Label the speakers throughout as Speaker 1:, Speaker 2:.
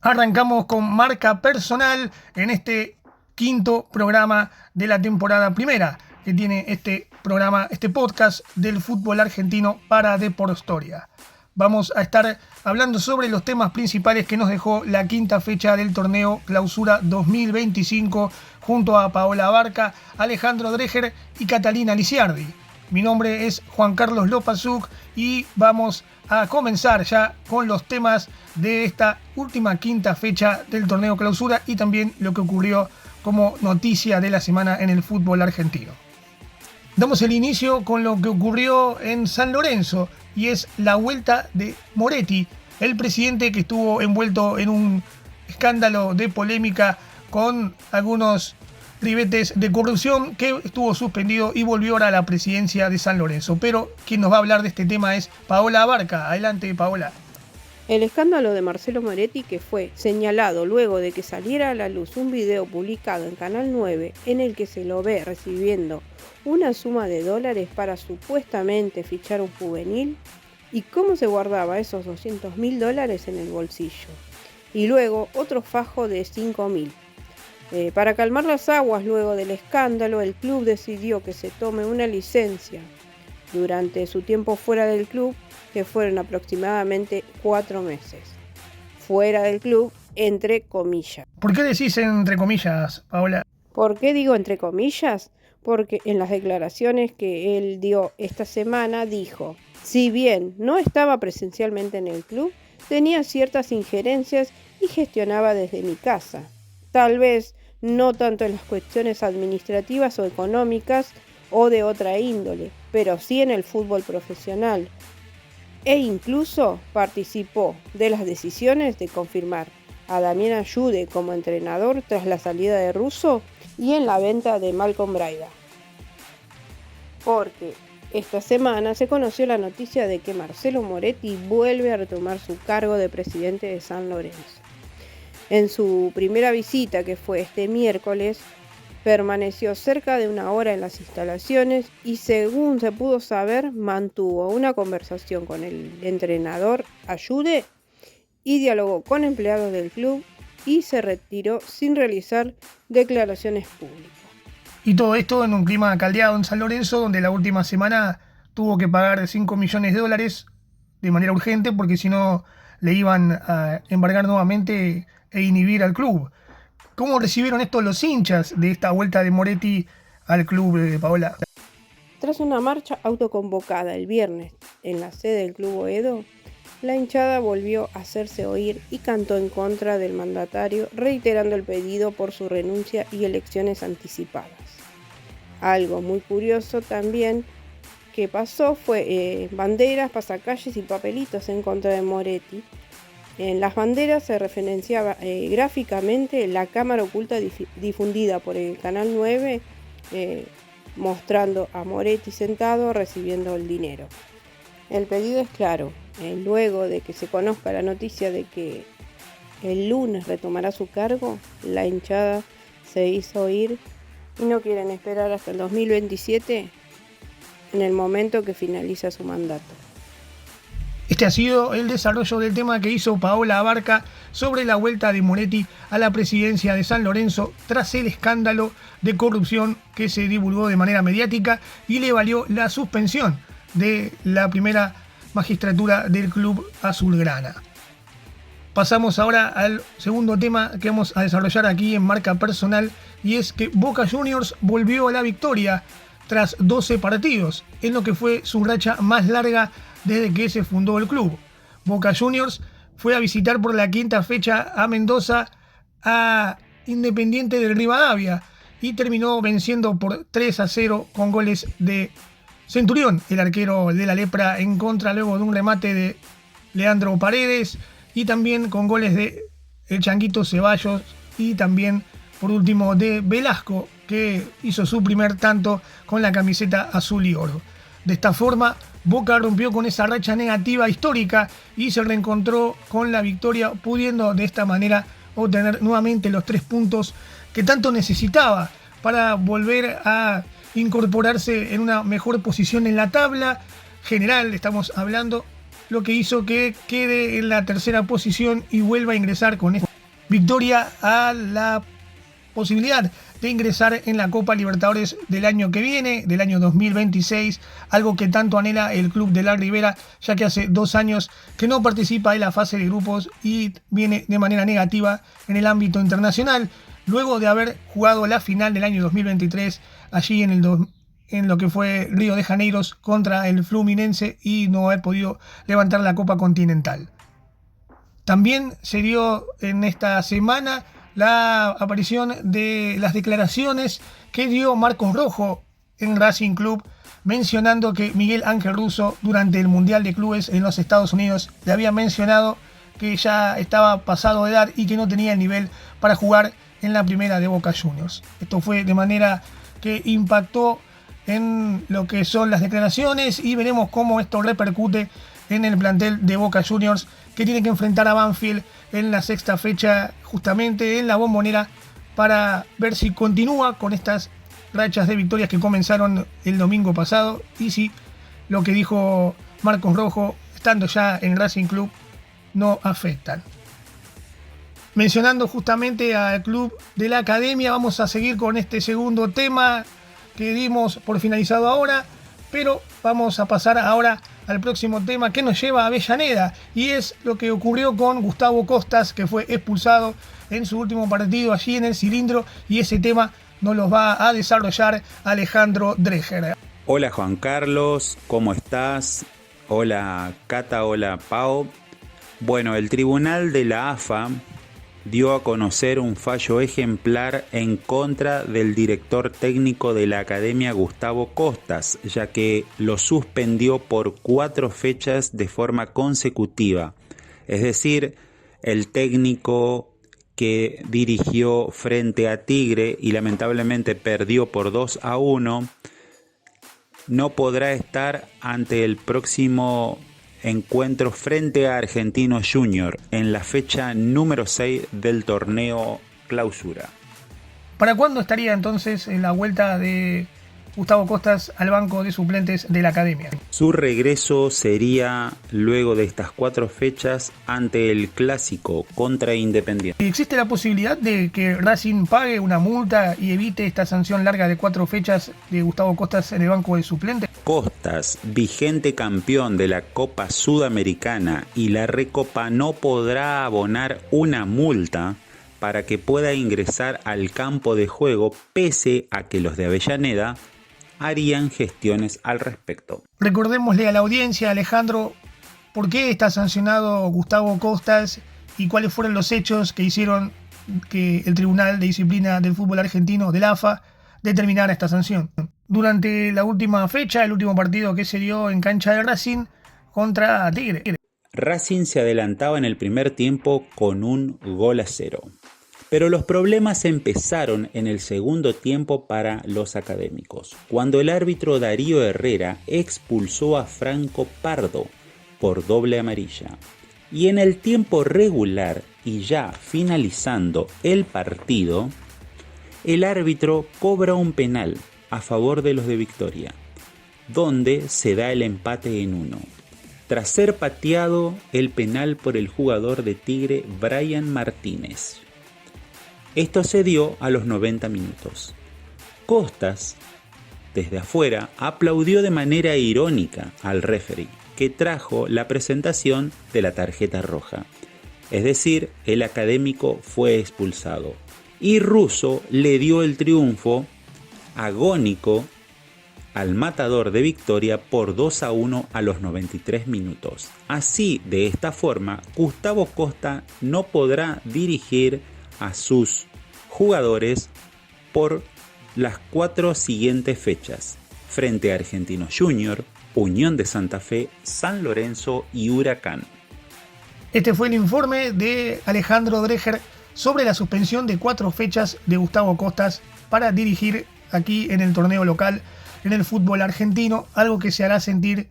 Speaker 1: Arrancamos con marca personal en este quinto programa de la temporada primera que tiene este programa, este podcast del fútbol argentino para Deportostoria. Vamos a estar hablando sobre los temas principales que nos dejó la quinta fecha del torneo Clausura 2025 junto a Paola Abarca, Alejandro Dreger y Catalina Lisiardi. Mi nombre es Juan Carlos Lopazuk y vamos a comenzar ya con los temas de esta última quinta fecha del torneo Clausura y también lo que ocurrió como noticia de la semana en el fútbol argentino. Damos el inicio con lo que ocurrió en San Lorenzo y es la vuelta de Moretti, el presidente que estuvo envuelto en un escándalo de polémica con algunos ribetes de corrupción, que estuvo suspendido y volvió ahora a la presidencia de San Lorenzo. Pero quien nos va a hablar de este tema es Paola Abarca. Adelante, Paola.
Speaker 2: El escándalo de Marcelo Moretti, que fue señalado luego de que saliera a la luz un video publicado en Canal 9 en el que se lo ve recibiendo una suma de $, para supuestamente fichar un juvenil, y cómo se guardaba esos $200.000 en el bolsillo, y luego otro fajo de $5.000. Para calmar las aguas luego del escándalo, el club decidió que se tome una licencia durante su tiempo fuera del club, que fueron aproximadamente 4 meses. Fuera del club, entre comillas.
Speaker 1: ¿Por qué decís entre comillas, Paola?
Speaker 2: ¿Por qué digo entre comillas? Porque en las declaraciones que él dio esta semana dijo: si bien no estaba presencialmente en el club, tenía ciertas injerencias y gestionaba desde mi casa. Tal vez no tanto en las cuestiones administrativas o económicas o de otra índole, pero sí en el fútbol profesional. E incluso participó de las decisiones de confirmar a Damián Ayude como entrenador tras la salida de Russo y en la venta de Malcolm Braida. Porque esta semana se conoció la noticia de que Marcelo Moretti vuelve a retomar su cargo de presidente de San Lorenzo. En su primera visita, que fue este miércoles, permaneció cerca de 1 hora en las instalaciones y, según se pudo saber, mantuvo una conversación con el entrenador Ayude y dialogó con empleados del club y se retiró sin realizar declaraciones públicas.
Speaker 1: Y todo esto en un clima caldeado en San Lorenzo, donde la última semana tuvo que pagar $5 millones de manera urgente, porque si no le iban a embargar nuevamente e inhibir al club. ¿Cómo recibieron esto los hinchas de esta vuelta de Moretti al club, Paola?
Speaker 2: Tras una marcha autoconvocada el viernes en la sede del Club Boedo, la hinchada volvió a hacerse oír y cantó en contra del mandatario, reiterando el pedido por su renuncia y elecciones anticipadas. Algo muy curioso también que pasó fue banderas, pasacalles y papelitos en contra de Moretti. En las banderas se referenciaba gráficamente la cámara oculta difundida por el Canal 9, mostrando a Moretti sentado recibiendo el dinero. El pedido es claro: luego de que se conozca la noticia de que el lunes retomará su cargo, la hinchada se hizo oír y no quieren esperar hasta el 2027, en el momento que finaliza su mandato.
Speaker 1: Este ha sido el desarrollo del tema que hizo Paola Abarca sobre la vuelta de Moretti a la presidencia de San Lorenzo tras el escándalo de corrupción que se divulgó de manera mediática y le valió la suspensión de la primera magistratura del club azulgrana. Pasamos ahora al segundo tema que vamos a desarrollar aquí en marca personal, y es que Boca Juniors volvió a la victoria tras 12 partidos, en lo que fue su racha más larga desde que se fundó el club. Boca Juniors fue a visitar por la quinta fecha a Mendoza a Independiente del Rivadavia y terminó venciendo por 3-0 con goles de Centurión, el arquero de la Lepra, en contra luego de un remate de Leandro Paredes, y también con goles de el Changuito Ceballos y también por último de Velasco, que hizo su primer tanto con la camiseta azul y oro. De esta forma, Boca rompió con esa racha negativa histórica y se reencontró con la victoria, pudiendo de esta manera obtener nuevamente los 3 puntos que tanto necesitaba para volver a incorporarse en una mejor posición en la tabla general, estamos hablando, lo que hizo que quede en la tercera posición y vuelva a ingresar con esto victoria a la posibilidad de ingresar en la Copa Libertadores del año que viene, del año 2026, algo que tanto anhela el club de la Ribera, ya que hace 2 años que no participa en la fase de grupos y viene de manera negativa en el ámbito internacional, luego de haber jugado la final del año 2023 allí en lo que fue Río de Janeiro contra el Fluminense y no haber podido levantar la Copa Continental. También se dio en esta semana la aparición de las declaraciones que dio Marcos Rojo en Racing Club, mencionando que Miguel Ángel Russo durante el Mundial de Clubes en los Estados Unidos le había mencionado que ya estaba pasado de edad y que no tenía el nivel para jugar en la primera de Boca Juniors. Esto fue de manera que impactó en lo que son las declaraciones y veremos cómo esto repercute en el plantel de Boca Juniors, que tiene que enfrentar a Banfield en la 6ª fecha, justamente en la Bombonera, para ver si continúa con estas rachas de victorias que comenzaron el domingo pasado y si lo que dijo Marcos Rojo, estando ya en Racing Club, no afectan. Mencionando justamente al club de la Academia, vamos a seguir con este segundo tema que dimos por finalizado ahora, pero vamos a pasar ahora al próximo tema que nos lleva a Avellaneda, y es lo que ocurrió con Gustavo Costas, que fue expulsado en su último partido allí en el Cilindro, y ese tema nos lo va a desarrollar Alejandro Dreher.
Speaker 3: Hola Juan Carlos, ¿cómo estás? Hola Cata, hola Pau. Bueno, el Tribunal de la AFA dio a conocer un fallo ejemplar en contra del director técnico de la Academia, Gustavo Costas, ya que lo suspendió por 4 fechas de forma consecutiva. Es decir, el técnico que dirigió frente a Tigre y lamentablemente perdió por 2-1, no podrá estar ante el próximo encuentro frente a Argentinos Junior en la fecha número 6 del torneo Clausura.
Speaker 1: ¿Para cuándo estaría entonces en la vuelta de Gustavo Costas al banco de suplentes de la Academia?
Speaker 3: Su regreso sería luego de estas 4 fechas ante el Clásico contra Independiente.
Speaker 1: ¿Existe la posibilidad de que Racing pague una multa y evite esta sanción larga de 4 fechas de Gustavo Costas en el banco de suplentes?
Speaker 3: Costas, vigente campeón de la Copa Sudamericana y la Recopa, no podrá abonar una multa para que pueda ingresar al campo de juego, pese a que los de Avellaneda harían gestiones al respecto.
Speaker 1: Recordémosle a la audiencia, Alejandro, ¿por qué está sancionado Gustavo Costas y cuáles fueron los hechos que hicieron que el Tribunal de Disciplina del Fútbol Argentino, del AFA, determinara esta sanción? Durante la última fecha, el último partido que se dio en cancha de Racing contra Tigre.
Speaker 3: Racing se adelantaba en el primer tiempo con 1-0. Pero los problemas empezaron en el segundo tiempo para los académicos, cuando el árbitro Darío Herrera expulsó a Franco Pardo por doble amarilla. Y en el tiempo regular y ya finalizando el partido, el árbitro cobra un penal a favor de los de Victoria, donde se da el empate en 1. Tras ser pateado el penal por el jugador de Tigre, Brian Martínez. Esto se dio a los 90 minutos. Costas, desde afuera, aplaudió de manera irónica al referee, que trajo la presentación de la tarjeta roja. Es decir, el académico fue expulsado. Y Russo le dio el triunfo agónico al matador de Victoria por 2-1 a los 93 minutos. Así, de esta forma, Gustavo Costas no podrá dirigir a sus jugadores por las 4 siguientes fechas, frente a Argentinos Junior, Unión de Santa Fe, San Lorenzo y Huracán.
Speaker 1: Este fue el informe de Alejandro Dreher sobre la suspensión de 4 fechas de Gustavo Costas para dirigir aquí en el torneo local en el fútbol argentino, algo que se hará sentir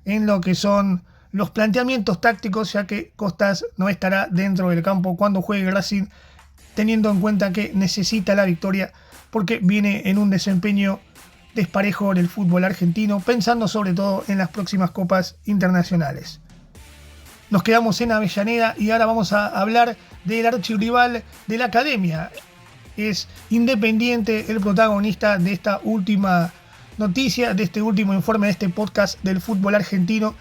Speaker 1: en lo que son los planteamientos tácticos, ya que Costas no estará dentro del campo cuando juegue Racing, teniendo en cuenta que necesita la victoria porque viene en un desempeño desparejo en el fútbol argentino, pensando sobre todo en las próximas copas internacionales. nos quedamos en Avellaneda y ahora vamos a hablar del archirrival de la Academia. Es Independiente el protagonista de esta última noticia, de este último informe, de este podcast del fútbol argentino,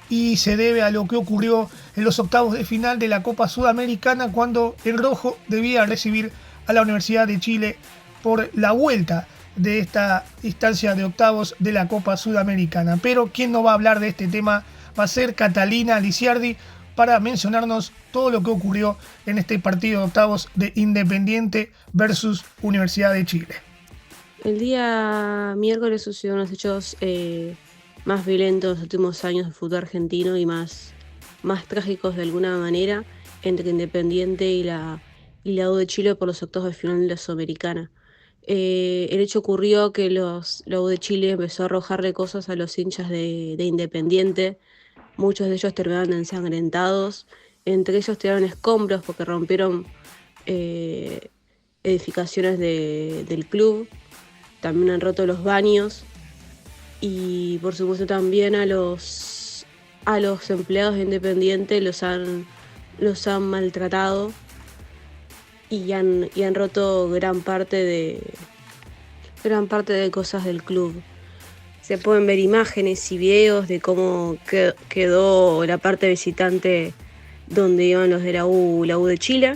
Speaker 1: y se debe a lo que ocurrió en los octavos de final de la Copa Sudamericana, cuando el rojo debía recibir a la Universidad de Chile por la vuelta de esta instancia de octavos de la Copa Sudamericana. Pero quien no va a hablar de este tema va a ser Catalina Lisiardi, para mencionarnos todo lo que ocurrió en este partido de octavos de Independiente versus Universidad de Chile.
Speaker 4: El día miércoles sucedieron los hechos más violentos de los últimos años del fútbol argentino y más trágicos de alguna manera entre Independiente y la U de Chile por los octavos de final de la Sudamericana. El hecho ocurrió que la U de Chile empezó a arrojarle cosas a los hinchas de Independiente. Muchos de ellos terminaron ensangrentados, entre ellos tiraron escombros porque rompieron edificaciones del club, también han roto los baños y por supuesto también a los empleados de Independiente los han maltratado y han roto gran parte de cosas del club. Se pueden ver imágenes y videos de cómo quedó la parte visitante donde iban los de la U de Chile.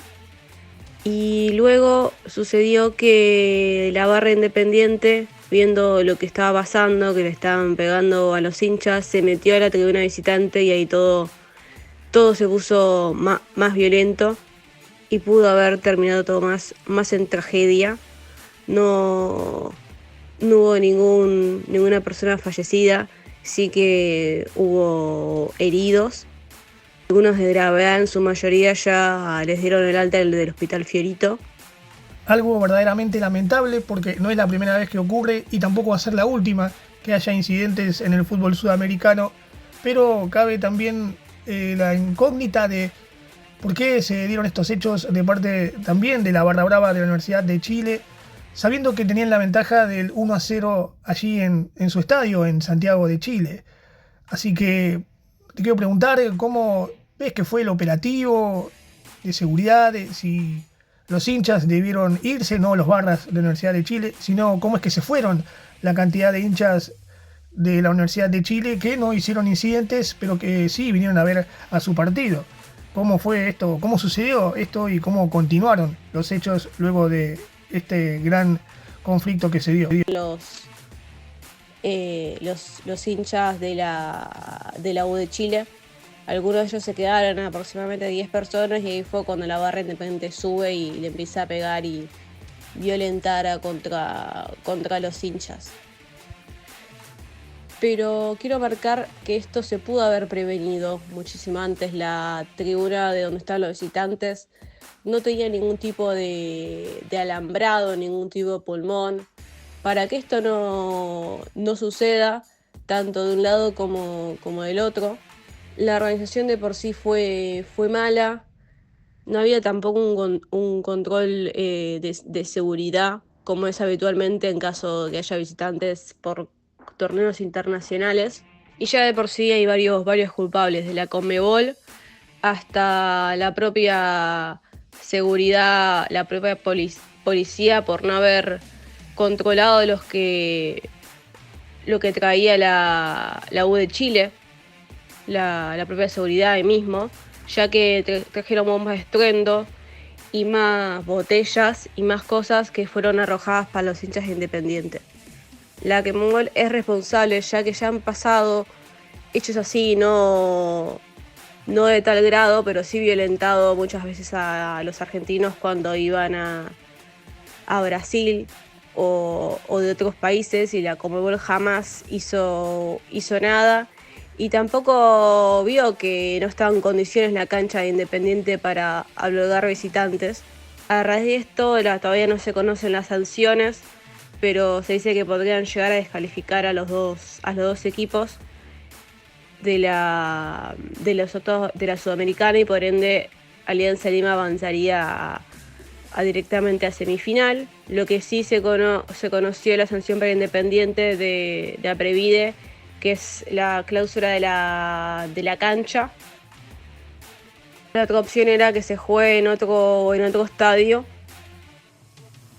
Speaker 4: Y luego sucedió que la barra Independiente, viendo lo que estaba pasando, que le estaban pegando a los hinchas, se metió a la tribuna visitante y ahí todo se puso más violento y pudo haber terminado todo más en tragedia. No hubo ninguna persona fallecida, sí que hubo heridos. Algunos de gravedad, en su mayoría ya les dieron el alta del Hospital Fiorito.
Speaker 1: Algo verdaderamente lamentable, porque no es la primera vez que ocurre y tampoco va a ser la última que haya incidentes en el fútbol sudamericano, pero cabe también la incógnita de por qué se dieron estos hechos de parte también de la barra brava de la Universidad de Chile, sabiendo que tenían la ventaja del 1-0 allí en su estadio, en Santiago de Chile. Así que te quiero preguntar cómo ves que fue el operativo de seguridad, si los hinchas debieron irse, no los barras de la Universidad de Chile, sino cómo es que se fueron la cantidad de hinchas de la Universidad de Chile que no hicieron incidentes, pero que sí vinieron a ver a su partido. ¿Cómo fue esto? ¿Cómo sucedió esto y cómo continuaron los hechos luego de este gran conflicto que se dio?
Speaker 4: Los hinchas de la U de Chile, algunos de ellos se quedaron, aproximadamente 10 personas, y ahí fue cuando la barra Independiente sube y le empieza a pegar y violentar contra los hinchas. Pero quiero marcar que esto se pudo haber prevenido muchísimo antes. La tribuna de donde estaban los visitantes no tenía ningún tipo de alambrado, ningún tipo de pulmón. Para que esto no suceda, tanto de un lado como del otro, la organización de por sí fue mala. No había tampoco un control de seguridad, como es habitualmente en caso de que haya visitantes por torneos internacionales. Y ya de por sí hay varios culpables, de la Conmebol hasta la propia seguridad, la propia policía, por no haber controlado lo que traía la U de Chile, la propia seguridad ahí mismo, ya que trajeron bombas de estruendo y más botellas y más cosas que fueron arrojadas para los hinchas de Independiente. La Conmebol es responsable, ya que ya han pasado hechos así, no de tal grado, pero sí violentado muchas veces a los argentinos cuando iban a Brasil o de otros países, y la Conmebol jamás hizo nada y tampoco vio que no estaba en condiciones la cancha de Independiente para albergar visitantes. A raíz de esto todavía no se conocen las sanciones, pero se dice que podrían llegar a descalificar a los dos equipos de la Sudamericana, y por ende Alianza Lima avanzaría directamente a semifinal. Lo que sí se conoció la sanción para Independiente de Aprevide, que es la cláusula de la cancha, La otra opción era que se juegue en otro estadio,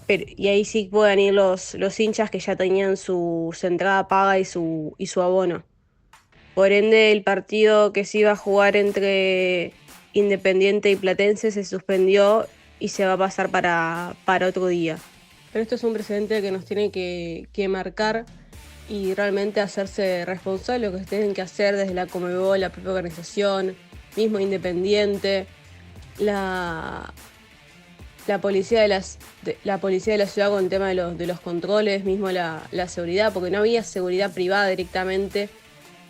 Speaker 4: y ahí sí puedan ir los hinchas que ya tenían su entrada paga y su abono. Por ende, el partido que se iba a jugar entre Independiente y Platense se suspendió y se va a pasar para otro día. Pero esto es un precedente que nos tiene que marcar y realmente hacerse responsable de lo que se tienen que hacer desde la Conmebol, la propia organización, mismo Independiente, la policía de la ciudad con el tema de los controles, mismo la seguridad, porque no había seguridad privada directamente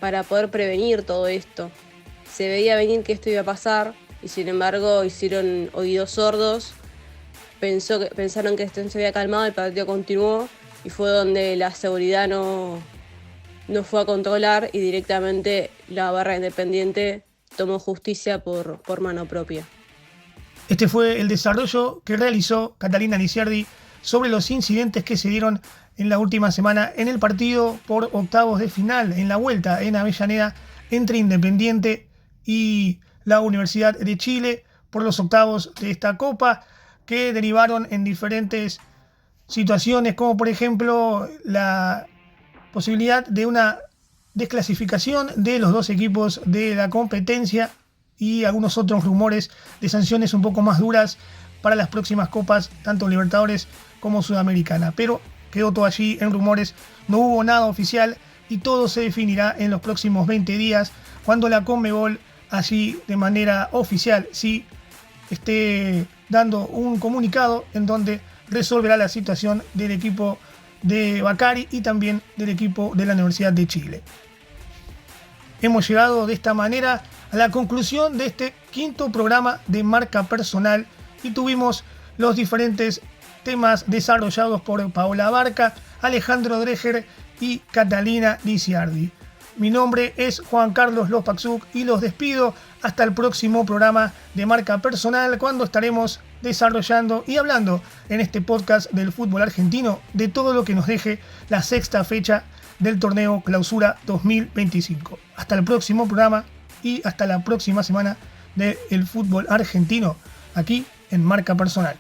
Speaker 4: para poder prevenir todo esto. Se veía venir que esto iba a pasar y sin embargo hicieron oídos sordos, pensaron que esto se había calmado, el partido continuó y fue donde la seguridad no fue a controlar y directamente la barra Independiente tomó justicia por mano propia.
Speaker 1: Este fue el desarrollo que realizó Catalina Lisiardi sobre los incidentes que se dieron en la última semana en el partido por octavos de final, en la vuelta en Avellaneda entre Independiente y la Universidad de Chile por los octavos de esta copa, que derivaron en diferentes situaciones, como por ejemplo la posibilidad de una desclasificación de los dos equipos de la competencia y algunos otros rumores de sanciones un poco más duras para las próximas copas, tanto Libertadores como Sudamericana. Pero quedó todo allí en rumores, no hubo nada oficial y todo se definirá en los próximos 20 días cuando la Conmebol, allí de manera oficial, sí esté dando un comunicado en donde resolverá la situación del equipo de Bacari y también del equipo de la Universidad de Chile. Hemos llegado de esta manera a la conclusión de este quinto programa de Marca Personal y tuvimos los diferentes temas desarrollados por Paola Abarca, Alejandro Dreger y Catalina Lisiardi. Mi nombre es Juan Carlos Lopaczuk y los despido hasta el próximo programa de Marca Personal, cuando estaremos desarrollando y hablando en este podcast del fútbol argentino de todo lo que nos deje la sexta fecha del torneo Clausura 2025. Hasta el próximo programa y hasta la próxima semana del fútbol argentino aquí en Marca Personal.